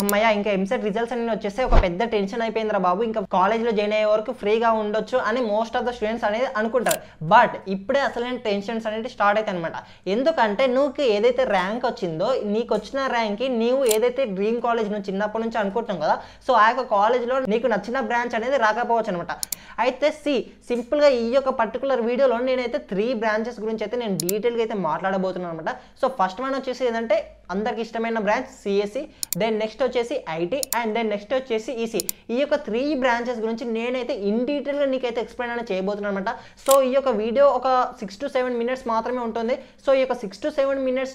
అమ్మయ్య ఇంకా ఎంసెట్ రిజల్ట్స్ అన్ని వచ్చేస్తే ఒక పెద్ద టెన్షన్ అయిపోయిందిరా బాబు, ఇంకా కాలేజ్లో జాయిన్ అయ్యే వరకు ఫ్రీగా ఉండొచ్చు అని మోస్ట్ ఆఫ్ ద స్టూడెంట్స్ అనేది అనుకుంటారు. బట్ ఇప్పుడే అసలైన టెన్షన్స్ అనేది స్టార్ట్ అవుతాయి అనమాట. ఎందుకంటే నువ్వు ఏదైతే ర్యాంక్ వచ్చిందో, నీకు వచ్చిన ర్యాంక్కి నీవు ఏదైతే డ్రీమ్ కాలేజ్ నువ్వు చిన్నప్పటి నుంచి అనుకుంటున్నావు కదా, సో ఆ యొక్క కాలేజ్లో నీకు నచ్చిన బ్రాంచ్ అనేది రాకపోవచ్చు అనమాట. అయితే సింపుల్గా ఈ యొక్క పర్టికులర్ వీడియోలో నేనైతే 3 బ్రాంచెస్ గురించి అయితే నేను డీటెయిల్గా అయితే మాట్లాడబోతున్నాను అనమాట. సో ఫస్ట్ వన్ వచ్చేసి ఏంటంటే అందరికి ఇష్టమైన బ్రాంచ్ సిఎస్సి, దెన్ నెక్స్ట్ వచ్చేసి ఐటీ, అండ్ దెన్ నెక్స్ట్ వచ్చేసి ఈసీ. ఈ యొక్క 3 బ్రాంచెస్ గురించి నేనైతే ఇన్ డీటెయిల్గా నీకైతే ఎక్స్ప్లెయిన్ అనేది చేయబోతున్నాను అనమాట. సో ఈ యొక్క వీడియో ఒక 6 to 7 minutes మాత్రమే ఉంటుంది. సో ఈ యొక్క 6 to 7 minutes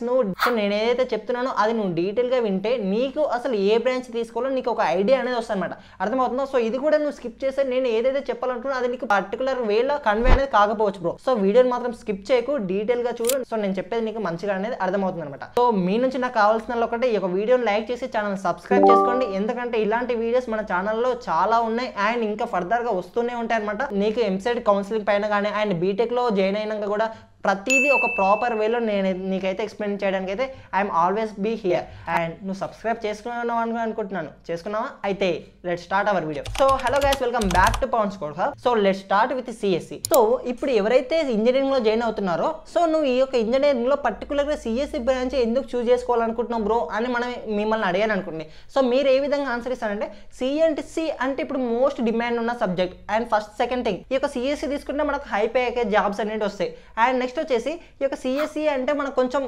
నేను ఏదైతే చెప్తున్నానో అది నువ్వు డీటెయిల్గా వింటే నీకు అసలు ఏ బ్రాంచ్ తీసుకోవాలో నీకు ఒక ఐడియా అనేది వస్తుంది అనమాట. అర్థమవుతుందా? సో ఇది కూడా నువ్వు స్కిప్ చేస్తే నేను ఏదైతే చెప్పాలనుకున్నా అది నీకు పర్టికులర్ వేలో కన్వే అనేది కాకపోవచ్చు బ్రో. సో వీడియోని మాత్రం స్కిప్ చేయకు, డీటెయిల్గా చూడు. సో నేను చెప్పేది నీకు మంచిగా అనేది అర్థమవుతుంది అనమాట. సో మీ నుంచి నాకు కావాల్సిన ఒకటే ఈ యొక్క వీడియోని లైక్ చేసి ఛానల్ సబ్స్క్రైబ్ చేసుకోండి. ఎందుకంటే ఇలాంటి వీడియోస్ మన ఛానల్లో చాలా ఉన్నాయి అండ్ ఇంకా ఫర్దర్గా వస్తూనే ఉంటాయి అనమాట. నీకు ఎంసెట్ కౌన్సిలింగ్ పైన కానీ అండ్ బీటెక్లో జాయిన్ అయినాక కూడా ప్రతిదీ ఒక ప్రాపర్ వేలో నేను నీకైతే ఎక్స్ప్లెయిన్ చేయడానికి అయితే I'm always be here. And నువ్వు సబ్స్క్రైబ్ చేసుకున్నావు అనుకుంటున్నాను, చేసుకున్నావా? అయితే let start our video. So hello guys, welcome back to Pavan score hub. So let start with CSC. So ఇప్పుడు ఎవరైతే ఇంజనీరింగ్లో జాయిన్ అవుతున్నారో, సో నువ్వు ఈ యొక్క ఇంజనీరింగ్లో పర్టికులర్గా సిఎస్సి బ్రాంచ్ ఎందుకు చూస్ చేసుకోవాలనుకుంటున్నావు బ్రో అని మనం మిమ్మల్ని అడిగాను అనుకోండి. సో మీరు ఏ విధంగా ఆన్సర్ ఇస్తారంటే సిఎన్టీసీ అంటే ఇప్పుడు మోస్ట్ డిమాండ్ ఉన్న subject and first second thing ఈ యొక్క సిఎస్సి తీసుకుంటే మనకు హై ప్యాకేజ్ జాబ్స్ అనేవి వస్తాయి. అండ్ నెక్స్ట్ వచ్చేసి ఈ యొక్క సిఎస్సి అంటే మనకు కొంచెం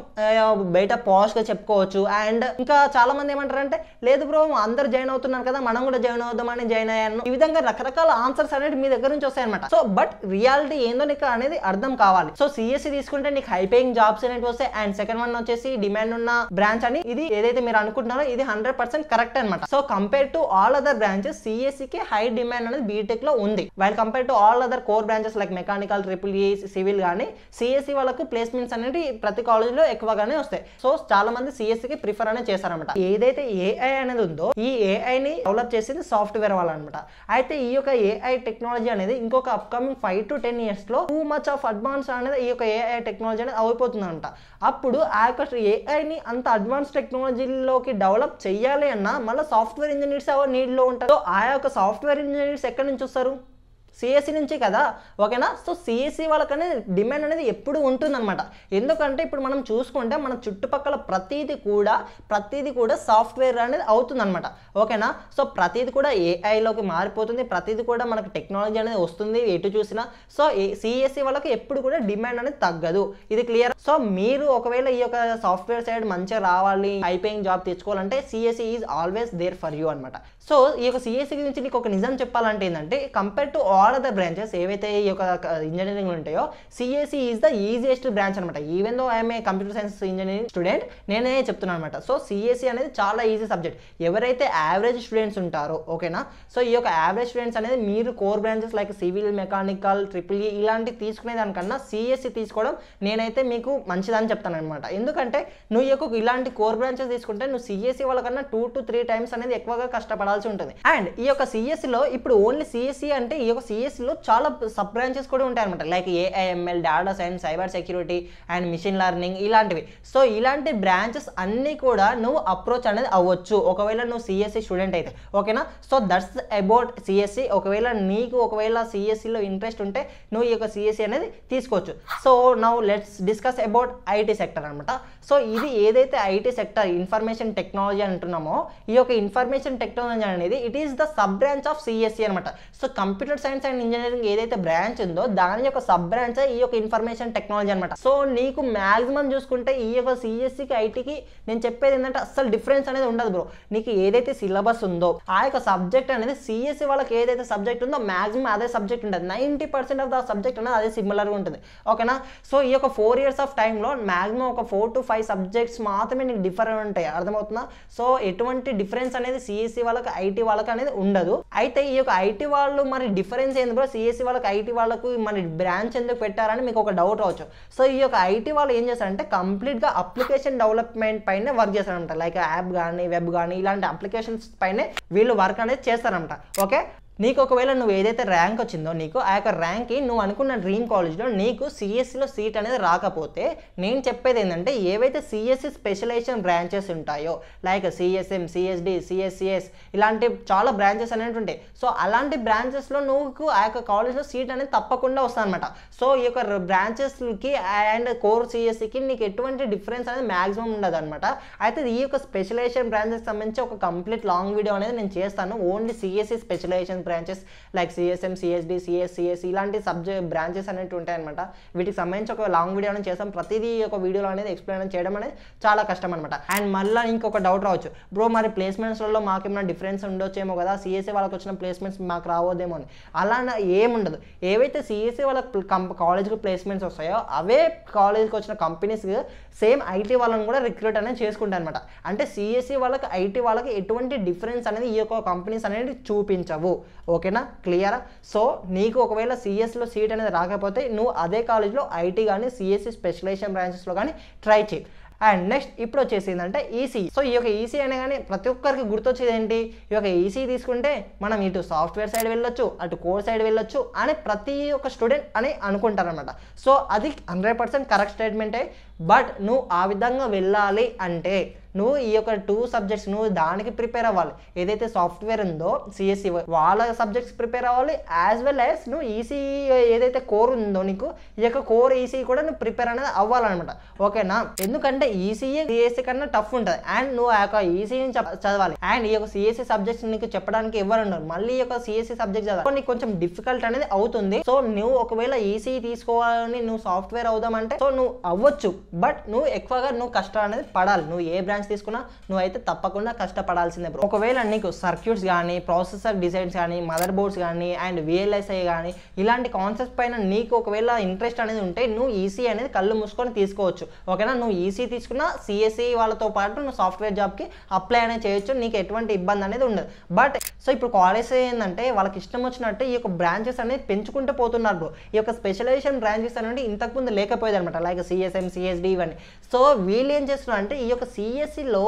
బయట పాష్గా చెప్పుకోవచ్చు. అండ్ ఇంకా చాలా మంది ఏమంటారంటే లేదు బ్రో అందరు జాయిన్ అవుతున్నారు కదా మనం కూడా జాయిన్ అవుదామని జాయిన్ అయ్యాను. ఈ విధంగా రకరకాల ఆన్సర్స్ అనేది మీ దగ్గర నుంచి వస్తాయి అనమాట. సో బట్ రియాలిటీ ఏందో నీకు అనేది అర్థం కావాలి. సో సిఎస్సి తీసుకుంటే నీకు హై పేయింగ్ జాబ్స్ అనేవి వస్తాయి. అండ్ సెకండ్ వన్ వచ్చేసి డిమాండ్ ఉన్న బ్రాంచ్ అని ఇది ఏదైతే మీరు అనుకుంటున్నారో ఇది 100% కరెక్ట్ అనమాట. So compare to all other branches సిఎస్సికి హై డిమాండ్ అనేది బీటెక్ లో ఉంది. While compare to all other core branches like mechanical, triple E, civil కానీ సిఎస్సి వాళ్ళకు ప్లేస్మెంట్స్ అనేది ప్రతి కాలేజ్ లో ఎక్కువగానే వస్తాయి. సో చాలా మంది సిఎస్సికి ప్రిఫర్ అనేది చేస్తారనమాట. ఏదైతే ఏఐ అనేది ఉందో ఈ ఏఐ ని డెవలప్ చేసింది సాఫ్ట్వేర్ వాళ్ళు అనమాట. అయితే ఈ యొక్క ఏఐ టెక్నాలజీ అనేది ఇంకొక అప్కమింగ్ 5 to 10 years లో టూ మచ్ ఆఫ్ అడ్వాన్స్ అనేది ఈ యొక్క ఏఐ టెక్నాలజీ అనేది అయిపోతుంది అనమాట. అప్పుడు ఆ యొక్క ఏఐని అంత అడ్వాన్స్ టెక్నాలజీలోకి డెవలప్ చేయాలి అన్నా మళ్ళీ సాఫ్ట్వేర్ ఇంజనీర్స్ నీడ్ లో ఉంటారు. ఆ యొక్క సాఫ్ట్వేర్ ఇంజనీర్స్ ఎక్కడి నుంచి వస్తారు? సిఎస్సి నుంచి కదా, ఓకేనా? సో సిఎస్సి వాళ్ళకనే డిమాండ్ అనేది ఎప్పుడు ఉంటుందన్నమాట. ఎందుకంటే ఇప్పుడు మనం చూసుకుంటే మన చుట్టుపక్కల ప్రతిదీ కూడా సాఫ్ట్వేర్ అనేది అవుతుందన్నమాట, ఓకేనా? సో ప్రతిదీ కూడా ఏఐలోకి మారిపోతుంది, ప్రతిదీ కూడా మనకు టెక్నాలజీ అనేది వస్తుంది ఎటు చూసినా. సో సిఎస్సి వాళ్ళకి ఎప్పుడు కూడా డిమాండ్ అనేది తగ్గదు, ఇది క్లియర్. సో మీరు ఒకవేళ ఈ యొక్క సాఫ్ట్వేర్ సైడ్ మంచిగా రావాలి, హై పేయింగ్ జాబ్ తెచ్చుకోవాలంటే CSC is always there for you అనమాట. సో ఈ యొక్క సిఎస్సి గురించి నీకు ఒక నిజం చెప్పాలంటే ఏంటంటే compare to all other branches ఏవైతే ఈ యొక్క ఇంజనీరింగ్ ఉంటాయో CSC is the easiest branch అనమాట. Even though I'm a computer science engineering student, నేనే చెప్తున్నాను అనమాట. సో సిఎస్సి అనేది చాలా ఈజీ సబ్జెక్ట్. ఎవరైతే యావరేజ్ స్టూడెంట్స్ ఉంటారో, ఓకేనా? సో ఈ యొక్క యావరేజ్ స్టూడెంట్స్ అనేది మీరు core branches like civil, mechanical, triple ఈ ఇలాంటివి తీసుకునే దానికన్నా సిఎస్సి తీసుకోవడం నేనైతే మీకు మంచిదని చెప్తాను అనమాట. ఎందుకంటే నువ్వు ఈ యొక్క ఇలాంటి కోర్ బ్రాంచెస్ తీసుకుంటే నువ్వు సిఎస్సి వాళ్ళకన్నా 2 to 3 times అనేది ఎక్కువగా కష్టపడాల్సి ఉంటుంది. అండ్ ఈ యొక్క సిఎస్సిలో ఇప్పుడు ఓన్లీ సిఎస్సి అంటే ఈ యొక్క సిఎస్సిలో చాలా సబ్ బ్రాంచెస్ కూడా ఉంటాయి అనమాట. Like AIML, data science, cyber security and machine learning ఇలాంటివి. సో ఇలాంటి బ్రాంచెస్ అన్నీ కూడా నువ్వు అప్రోచ్ అనేది అవ్వచ్చు ఒకవేళ నువ్వు సిఎస్సి స్టూడెంట్ అయితే, ఓకేనా? So that's about CSC. ఒకవేళ సిఎస్సిలో ఇంట్రెస్ట్ ఉంటే నువ్వు ఈ యొక్క సిఎస్సి అనేది తీసుకోవచ్చు. So now let's discuss about IT sector అనమాట. సో ఇది ఏదైతే ఐటీ సెక్టర్ ఇన్ఫర్మేషన్ టెక్నాలజీ అంటున్నామో ఈ యొక్క ఇన్ఫర్మేషన్ టెక్నాలజీ అనేది it is the sub branch of CSC అనమాట. So computer science and engineering ఏదైతే బ్రాంచ్ ఉందో దాని యొక్క సబ్ బ్రాంచ్ ఈ యొక్క ఇన్ఫర్మేషన్ టెక్నాలజీ అనమాట. సో నీకు మాక్సిమం చూసుకుంటే ఈ యొక్క సిఎస్సికి ఐటీకి నేను చెప్పేది ఏంటంటే అస్సలు డిఫరెన్స్ అనేది ఉండదు బ్రో. నీకు ఏదైతే సిలబస్ ఉందో ఆ యొక్క సబ్జెక్ట్ అనేది సిఎస్సి వాళ్ళకి ఏదైతే సబ్జెక్ట్ ఉందో మాక్సిమం అదే సబ్జెక్ట్ ఉంటుంది. 90% ఆఫ్ ద సబ్జెక్ట్ అనేది అదే సిమిలర్గా ఉంటుంది, ఓకేనా? సో ఈ యొక్క 4 years ఆఫ్ టైంలో మాక్సిమం ఒక 4 to 5 సబ్జెక్ట్స్ మాత్రమే నీకు డిఫరెంట్ ఉంటాయి, అర్థమవుతుందా? సో ఎటువంటి డిఫరెన్స్ అనేది సిఎస్సి వాళ్ళకి ఐటీ వాళ్ళకి అనేది ఉండదు. అయితే ఈ యొక్క ఐటీ వాళ్ళు మరి డిఫరెన్స్ ఏంది బ్రో, సిఎస్సి వాళ్ళకి ఐటీ వాళ్ళకు మరి బ్రాంచ్ ఎందుకు పెట్టారని మీకు ఒక డౌట్ రావచ్చు. సో ఈ యొక్క ఐటీ వాళ్ళు ఏం చేస్తారంటే కంప్లీట్గా అప్లికేషన్ డెవలప్మెంట్ పైన వర్క్ చేస్తారంట. లైక్ యాప్ కానీ వెబ్ కానీ ఇలాంటి అప్లికేషన్స్ పైనే వీళ్ళు వర్క్ అనేది చేస్తారంట, ఓకే? నీకు ఒకవేళ నువ్వు ఏదైతే ర్యాంక్ వచ్చిందో నీకు ఆ యొక్క ర్యాంక్కి నువ్వు అనుకున్న డ్రీమ్ కాలేజ్లో నీకు సిఎస్సిలో సీట్ అనేది రాకపోతే నేను చెప్పేది ఏంటంటే ఏవైతే సిఎస్సి స్పెషలైజేషన్ బ్రాంచెస్ ఉంటాయో లైక్ సిఎస్ఎం, సిఎస్డి, సిఎస్సిఎస్ ఇలాంటి చాలా బ్రాంచెస్ అనేవి ఉంటాయి. సో అలాంటి బ్రాంచెస్లో నువ్వు ఆ యొక్క కాలేజ్లో సీట్ అనేది తప్పకుండా వస్తుంది అనమాట. సో ఈ యొక్క బ్రాంచెస్కి అండ్ కోర్ సిఎస్సికి నీకు ఎటువంటి డిఫరెన్స్ అనేది మ్యాక్సిమం ఉండదు అనమాట. అయితే ఈ యొక్క స్పెషలైజేషన్ బ్రాంచెస్కి సంబంధించి ఒక కంప్లీట్ లాంగ్ వీడియో అనేది నేను చేస్తాను. Only CSC specialization branches like CSM, CSD, CSCS ఇలాంటి సబ్జెక్ట్ బ్రాంచెస్ అనేవి ఉంటాయన్నమాట. వీటికి సంబంధించి ఒక లాంగ్ వీడియో అనేది చేస్తాం. ప్రతిదీ ఒక వీడియోలో అనేది ఎక్స్ప్లెయిన్ చేయడం అనేది చాలా కష్టం అనమాట. అండ్ మళ్ళీ ఇంకొక డౌట్ రావచ్చు, బ్రో మరి ప్లేస్మెంట్స్లలో మాకేమైనా డిఫరెన్స్ ఉండొచ్చేమో కదా, సిఎస్సి వాళ్ళకి వచ్చిన ప్లేస్మెంట్స్ మాకు రావోదేమో అని. అలా ఏముండదు. ఏవైతే సిఎస్సి వాళ్ళకి కాలేజ్కి ప్లేస్మెంట్స్ వస్తాయో అవే కాలేజ్కి వచ్చిన కంపెనీస్ సేమ్ ఐటీ వాళ్ళని కూడా రిక్రూట్ అనేది చేసుకుంటాయి అనమాట. అంటే సిఎస్సి వాళ్ళకి ఐటీ వాళ్ళకి ఎటువంటి డిఫరెన్స్ అనేది ఈ యొక్క కంపెనీస్ అనేది చూపించవు. ఓకేనా, క్లియరా? సో నీకు ఒకవేళ సిఎస్లో సీట్ అనేది రాకపోతే నువ్వు అదే కాలేజ్లో ఐటీ కానీ సిఎస్సి స్పెషలైజేషన్ బ్రాంచెస్లో కానీ ట్రై చేయి. అండ్ నెక్స్ట్ ఇప్పుడు వచ్చేసి ఏంటంటే ఈసీ. సో ఈ యొక్క ఈసీ అనే కానీ ప్రతి ఒక్కరికి గుర్తొచ్చేది ఏంటి, ఈ యొక్క ఈసీ తీసుకుంటే మనం ఇటు సాఫ్ట్వేర్ సైడ్ వెళ్ళొచ్చు, అటు కోర్ సైడ్ వెళ్ళొచ్చు అని ప్రతి ఒక్క స్టూడెంట్ అని అనుకుంటారనమాట. సో అది 100% కరెక్ట్ స్టేట్మెంటే. బట్ నువ్వు ఆ విధంగా వెళ్ళాలి అంటే నువ్వు ఈ యొక్క 2 సబ్జెక్ట్స్ నువ్వు దానికి ప్రిపేర్ అవ్వాలి. ఏదైతే సాఫ్ట్వేర్ ఉందో సిఎస్సి వాళ్ళ సబ్జెక్ట్స్ ప్రిపేర్ అవ్వాలి, యాజ్ వెల్ యాజ్ నువ్వు ఈసీ ఏదైతే కోర్ ఉందో నీకు ఈ యొక్క కోర్ ఈసీ కూడా నువ్వు ప్రిపేర్ అనేది అవ్వాలన్నమాట. ఓకేనా, ఎందుకంటే ఈసీఏ సిఎస్సి కన్నా టఫ్ ఉంటుంది అండ్ నువ్వు ఆ యొక్క ఈసీని చదవాలి. అండ్ ఈ యొక్క సిఎస్సి సబ్జెక్ట్స్ నీకు చెప్పడానికి ఎవరు ఉండరు. మళ్ళీ ఈ యొక్క సిఎస్సి సబ్జెక్ట్ చదవాలి, నీకు కొంచెం డిఫికల్ట్ అనేది అవుతుంది. సో నువ్వు ఒకవేళ ఈసీ తీసుకోవాలని నువ్వు సాఫ్ట్వేర్ అవుదామంటే సో నువ్వు అవ్వచ్చు, బట్ నువ్వు ఎక్కువగా నువ్వు కష్టం అనేది పడాలి. నువ్వు ఏ బ్రాంచ్ తీసుకున్నా నువ్వైతే తప్పకుండా కష్టపడాల్సిందే బ్రో. ఒకవేళ నీకు సర్క్యూట్స్ కానీ, ప్రాసెసర్ డిజైన్స్ కానీ, మదర్ బోర్డ్స్ కానీ అండ్ విఎల్ఎస్ఐ కానీ ఇలాంటి కాన్సెప్ట్ పైన నీకు ఒకవేళ ఇంట్రెస్ట్ అనేది ఉంటే నువ్వు ఈసీ అనేది కళ్ళు మూసుకొని తీసుకోవచ్చు. ఓకేనా, నువ్వు ఈసీ తీసుకున్నా సిఎస్సి వాళ్ళతో పాటు నువ్వు సాఫ్ట్వేర్ జాబ్కి అప్లై అనేది చేయొచ్చు, నీకు ఎటువంటి ఇబ్బంది అనేది ఉండదు. బట్ సో ఇప్పుడు కాలేజ్ ఏంటంటే వాళ్ళకి ఇష్టం వచ్చినట్టు ఈ యొక్క బ్రాంచెస్ అనేది పెంచుకుంటూ పోతున్నారు బ్రో. ఈ యొక్క స్పెషలైజేషన్ బ్రాంచెస్ అనేది ఇంతకుముందు లేకపోయేది అనమాట, లైక్ సిఎస్ఎం, సిఎస్డి ఇవన్నీ. సో వీళ్ళు ఏం చేస్తున్నారు అంటే ఈ యొక్క సిఎస్సిలో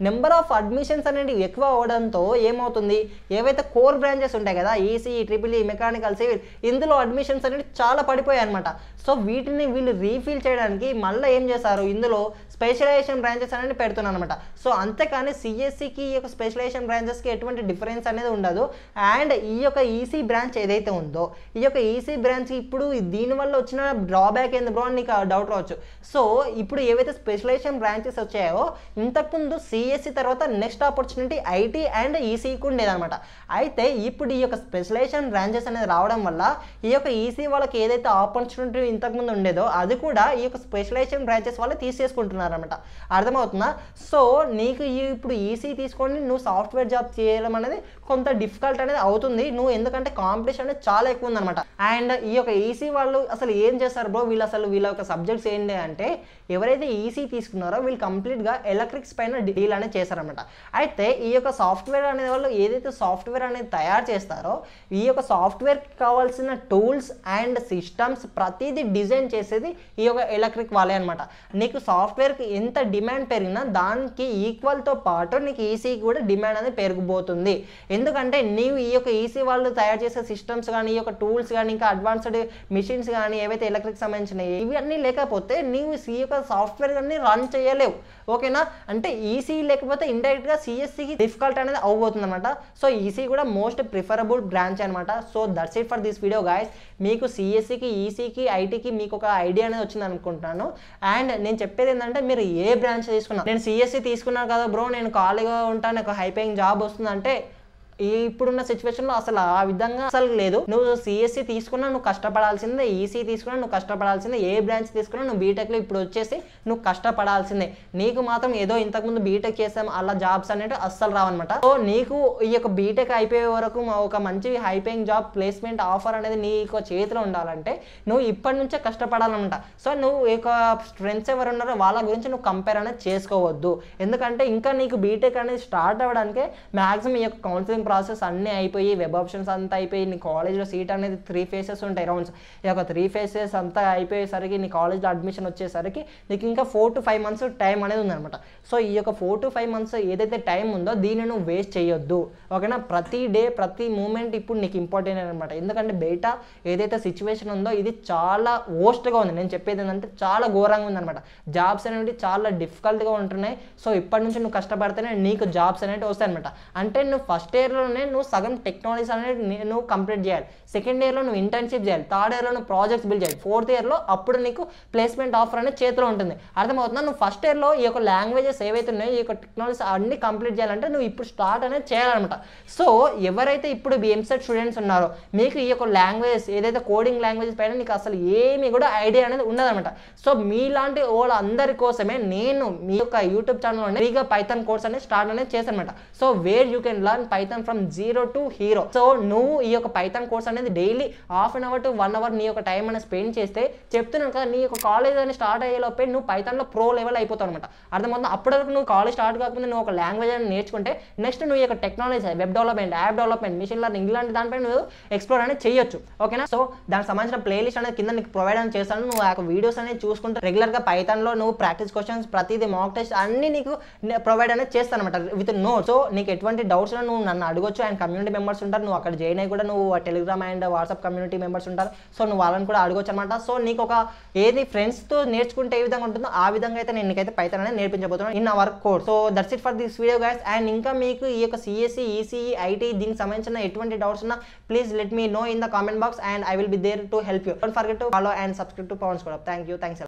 నెంబర్ ఆఫ్ అడ్మిషన్స్ అనేవి ఎక్కువ అవడంతో ఏమవుతుంది, ఏవైతే కోర్ బ్రాంచెస్ ఉంటాయి కదా EC, triple E, mechanical, civil ఇందులో అడ్మిషన్స్ అనేవి చాలా పడిపోయాయి అనమాట. సో వీటిని వీళ్ళు రీఫిల్ చేయడానికి మళ్ళీ ఏం చేశారు, ఇందులో స్పెషలైజేషన్ బ్రాంచెస్ అనేది పెడుతున్నాను అనమాట. సో అంతేకాని సిఎస్సికి ఈ యొక్క స్పెషలైజేషన్ బ్రాంచెస్కి ఎటువంటి డిఫరెన్స్ అనేది ఉండదు. అండ్ ఈ యొక్క ఈసీ బ్రాంచ్ ఏదైతే ఉందో ఈ యొక్క ఈసీ బ్రాంచ్ ఇప్పుడు దీనివల్ల వచ్చిన డ్రాబ్యాక్ ఏంది బ్రో అని నీకు డౌట్ రావచ్చు. సో ఇప్పుడు ఏవైతే స్పెషలైజేషన్ బ్రాంచెస్ వచ్చాయో ఇంతకుముందు సిఎస్సి తర్వాత నెక్స్ట్ ఆపర్చునిటీ ఐటీ అండ్ ఈసీకి ఉండేదన్నమాట. అయితే ఇప్పుడు ఈ యొక్క స్పెషలైజేషన్ బ్రాంచెస్ అనేది రావడం వల్ల ఈ యొక్క ఈసీ వాళ్ళకి ఏదైతే ఆపర్చునిటీ ఇంతకుముందు ఉండేదో అది కూడా ఈ యొక్క స్పెషలైజేషన్ బ్రాంచెస్ వాళ్ళు తీసేసుకుంటున్నారు అనమాట. అర్థమవుతుందా? సో నీకు ఇప్పుడు ఈసీ తీసుకొని నువ్వు సాఫ్ట్వేర్ జాబ్ చేయడం అనేది కొంత డిఫికల్ట్ అనేది అవుతుంది నువ్వు, ఎందుకంటే కాంపిటీషన్ అనేది చాలా ఎక్కువ ఉందన్నమాట. అండ్ ఈ యొక్క ఈసీ వాళ్ళు అసలు ఏం చేస్తారు బ్రో, వీళ్ళ యొక్క సబ్జెక్ట్స్ ఏంటి అంటే ఎవరైతే ఈసీ తీసుకున్నారో వీళ్ళు కంప్లీట్గా ఎలక్ట్రిక్స్ పైన డీల్ అనేది చేస్తారనమాట. అయితే ఈ యొక్క సాఫ్ట్వేర్ అనే వాళ్ళు ఏదైతే సాఫ్ట్వేర్ అనేది తయారు చేస్తారో ఈ యొక్క సాఫ్ట్వేర్కి కావాల్సిన టూల్స్ అండ్ సిస్టమ్స్ ప్రతిదీ డిజైన్ చేసేది ఈ యొక్క ఎలక్ట్రిక్ వాళ్ళే అనమాట. నీకు సాఫ్ట్వేర్కి ఎంత డిమాండ్ పెరిగినా దానికి ఈక్వల్తో పాటు నీకు ఈసీకి కూడా డిమాండ్ అనేది పెరిగిపోతుంది. ఎందుకంటే నీవు ఈ యొక్క ఈసీ వాళ్ళు తయారు చేసే సిస్టమ్స్ కానీ ఈ యొక్క టూల్స్ కానీ ఇంకా అడ్వాన్స్డ్ మిషన్స్ కానీ ఏవైతే ఎలక్ట్రిక్ సంబంధించినవి ఇవన్నీ లేకపోతే నీవు ఈ యొక్క సాఫ్ట్వేర్ కానీ రన్ చేయలేవు. ఓకేనా, అంటే ఈసీ లేకపోతే ఇండైరెక్ట్గా సిఎస్సికి డిఫికల్ట్ అనేది అవబోతుంది అనమాట. సో ఈసీ కూడా మోస్ట్ ప్రిఫరబుల్ బ్రాంచ్ అనమాట. So that's it for this video guys. మీకు సిఎస్సికి, ఈసీకి, ఐటీకి మీకు ఒక ఐడియా అనేది వచ్చింది అనుకుంటున్నాను. అండ్ నేను చెప్పేది ఏంటంటే మీరు ఏ బ్రాంచ్ తీసుకున్నా, నేను సిఎస్సి తీసుకున్నాను కదా బ్రో నేను ఖాళీగా ఉంటాను నాకు హై పేయింగ్ జాబ్ వస్తుందంటే ఇప్పుడున్న సిచ్యువేషన్లో అసలు ఆ విధంగా అసలు లేదు. నువ్వు సిఎస్సి తీసుకున్నా నువ్వు కష్టపడాల్సిందే, ఈసీ తీసుకున్నా నువ్వు కష్టపడాల్సిందే, ఏ బ్రాంచ్ తీసుకున్నా నువ్వు బీటెక్లో ఇప్పుడు వచ్చేసి నువ్వు కష్టపడాల్సిందే. నీకు మాత్రం ఏదో ఇంతకుముందు బీటెక్ చేసాం అలా జాబ్స్ అనేవి అస్సలు రావన్నమాట. సో నీకు ఈ యొక్క బీటెక్ అయిపోయే వరకు ఒక మంచి high paying job placement offer అనేది నీకు చేతిలో ఉండాలంటే నువ్వు ఇప్పటి నుంచే కష్టపడాలన్నమాట. సో నువ్వు ఈ యొక్క ఫ్రెండ్స్ ఎవరు ఉన్నారో వాళ్ళ గురించి నువ్వు కంపేర్ అనేది చేసుకోవద్దు. ఎందుకంటే ఇంకా నీకు బీటెక్ అనేది స్టార్ట్ అవ్వడానికే మ్యాక్సిమం ఈ యొక్క కౌన్సిలింగ్ ప్రాసెస్ అన్నీ అయిపోయి వెబ్ ఆప్షన్స్ అంతా అయిపోయి నీ కాలేజ్లో సీట్ అనేది 3 phases ఉంటాయి రౌండ్స్. ఈ యొక్క 3 phases అంతా అయిపోయేసరికి నీ కాలేజ్లో అడ్మిషన్ వచ్చేసరికి నీకు ఇంకా 4 to 5 months టైం అనేది ఉందన్నమాట. సో ఈ యొక్క 4 to 5 months ఏదైతే టైం ఉందో దీన్ని నువ్వు వేస్ట్ చేయొద్దు, ఓకేనా. ప్రతి డే ప్రతి మూమెంట్ ఇప్పుడు నీకు ఇంపార్టెంట్ అనమాట. ఎందుకంటే బయట ఏదైతే సిచ్యువేషన్ ఉందో ఇది చాలా వర్స్ట్గా ఉంది. నేను చెప్పేది ఏంటంటే చాలా ఘోరంగా ఉందన్నమాట. జాబ్స్ అనేవి చాలా డిఫికల్ట్గా ఉంటున్నాయి. సో ఇప్పటి నుంచి నువ్వు కష్టపడితేనే నీకు జాబ్స్ అనేవి వస్తాయి అనమాట. అంటే నువ్వు ఫస్ట్ ఇయర్లోనే నువ్వు సగం టెక్నాలజీస్ అనేది నువ్వు కంప్లీట్ చేయాలి, సెకండ్ ఇయర్లో నువ్వు ఇంటర్న్షిప్ చేయాలి, థర్డ్ ఇయర్లో నువ్వు ప్రాజెక్ట్స్ బిల్డ్ చేయాలి, ఫోర్త్ ఇయర్లో అప్పుడు నీకు ప్లేస్మెంట్ ఆఫర్ అనేది చేతిలో ఉంటుంది. అర్థమవుతుందా? నువ్వు ఫస్ట్ ఇయర్లో ఈ యొక్క లాంగ్వేజెస్ ఏవైతే ఉన్నాయో ఈ యొక్క టెక్నాలజీస్ అన్ని కంప్లీట్ చేయాలంటే నువ్వు ఇప్పుడు స్టార్ట్ అనేది చేయాలన్నమాట. సో ఎవరైతే ఇప్పుడు ఎంసెట్ స్టూడెంట్స్ ఉన్నారో మీకు ఈ యొక్క లాంగ్వేజెస్ ఏదైతే కోడింగ్ లాంగ్వేజెస్ పైన నీకు అసలు ఏమీ కూడా ఐడియా అనేది ఉండదన్నమాట. సో మీలాంటి వాళ్ళందరి కోసమే నేను మీ యొక్క యూట్యూబ్ ఛానల్లో ఫ్రీగా పైథాన్ కోర్స్ అనేది స్టార్ట్ అనేది చేశాను అనమాట. So where you can learn Python from 0 to hero. So నువ్వు ఈ యొక్క పైథాన్ కోర్స్ అనేది daily ½ an hour to 1 hour నీ యొక్క టైం అనేది స్పెండ్ చేస్తే చెప్తున్నాను కదా నీ యొక్క కాలేజ్ అనేది స్టార్ట్ అయ్యేలోపే నువ్వు పైథాన్లో ప్రో లెవెల్ అయిపోతావు అనమాట. అర్థమవుతుంది? అప్పటివరకు నువ్వు కాలేజ్ స్టార్ట్ కాకుండా నువ్వు ఒక లాంగ్వేజ్ అనేది నేర్చుకుంటే నెక్స్ట్ నువ్వు ఈ యొక్క technology web development, app development, machine learning ఇలాంటి దానిపై నువ్వు ఎక్స్ప్లోర్ అనేది చేయొచ్చు, ఓకేనా. సో దానికి సంబంధించిన ప్లేలిస్ట్ అనేది కింద నీకు ప్రొవైడ్ అని చేస్తాను. నువ్వు ఆ వీడియోస్ అనేది చూసుకుంటే రెగ్యులర్గా పైథాన్లో నువ్వు ప్రాక్టీస్ క్వశ్చన్స్ ప్రతిదీ మాక్ టెస్ట్ అన్ని నీకు ప్రొవైడ్ అనేది చేస్తాను అనమాట విత్ నోట్స్. సో నీకు ఎటువంటి డౌట్స్ నువ్వు నన్ను అడగొచ్చు. అండ్ కమ్యూనిటీ మెంబర్స్ ఉంటారు, నువ్వు అక్కడ జాయిన్ అయ్యి కూడా నువ్వు Telegram and WhatsApp community members ఉంటారు. సో నువ్వు వాళ్ళని కూడా అడగొచ్చు అనమాట. సో నీకు ఒక ఏది ఫ్రెండ్స్తో నేర్చుకుంటే ఏ విధంగా ఉంటుందో ఆ విధంగా అయితే నేను నీకైతే పైథాన్ అనేది నేర్పించబోతున్నాను in our course. So that's it for this video guys. And ఇంకా మీకు ఈ యొక్క సిఎస్సి, ఈసీఈ, ఐటీ దీనికి సంబంధించిన ఎటువంటి డౌట్స్ ఉన్నా please let me know in the comment box and I will be there to help you. Don't forget to follow and subscribe to Pavan score. Thank you. Thanks.